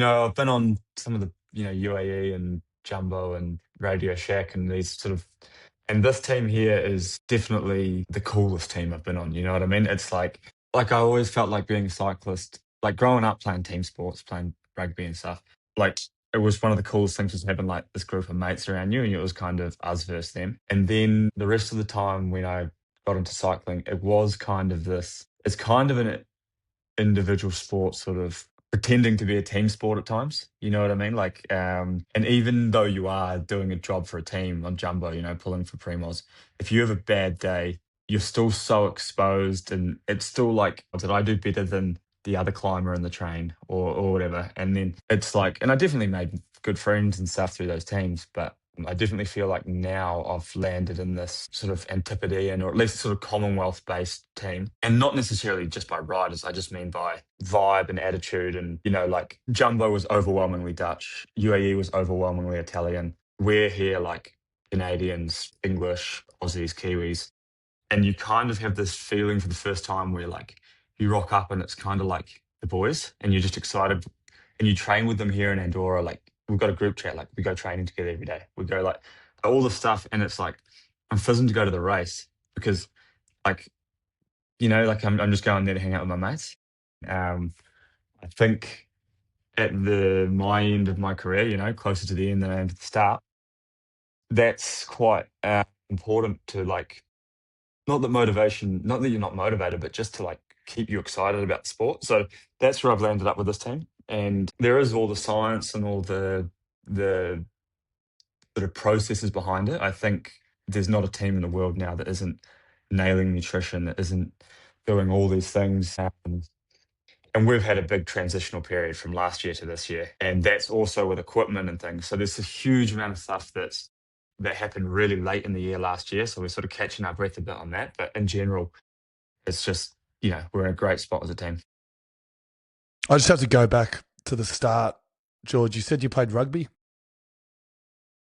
I've been on some of the, UAE and Jumbo and Radio Shack and these sort of, and this team here is definitely the coolest team I've been on. You know what I mean? It's like I always felt like being a cyclist, like growing up playing team sports, playing rugby and stuff. Like it was one of the coolest things was having like this group of mates around you, and it was kind of us versus them. And then the rest of the time when I got into cycling, it was kind of this. It's kind of an individual sport sort of pretending to be a team sport at times. You know what I mean? Like, and even though you are doing a job for a team on Jumbo, pulling for Primos, if you have a bad day, you're still so exposed and it's still like, did I do better than the other climber in the train or whatever? And then it's like, and I definitely made good friends and stuff through those teams, but I definitely feel like now I've landed in this sort of Antipodean or at least sort of Commonwealth based team. And not necessarily just by riders, I just mean by vibe and attitude. And, like Jumbo was overwhelmingly Dutch, UAE was overwhelmingly Italian. We're here like Canadians, English, Aussies, Kiwis. And you kind of have this feeling for the first time where like you rock up and it's kind of like the boys and you're just excited and you train with them here in Andorra. Like we've got a group chat, like we go training together every day. We go like all the stuff and it's like I'm fizzing to go to the race because like, like I'm just going there to hang out with my mates. Um, I think at my end of my career, closer to the end than I am to the start, that's quite important to like not that you're not motivated, but just to like keep you excited about the sport. So that's where I've landed up with this team. And there is all the science and all the sort of processes behind it. I think there's not a team in the world now that isn't nailing nutrition, that isn't doing all these things. And we've had a big transitional period from last year to this year. And that's also with equipment and things. So there's a huge amount of stuff that happened really late in the year last year. So we're sort of catching our breath a bit on that. But in general, it's just, we're in a great spot as a team. I just have to go back to the start. George, you said you played rugby?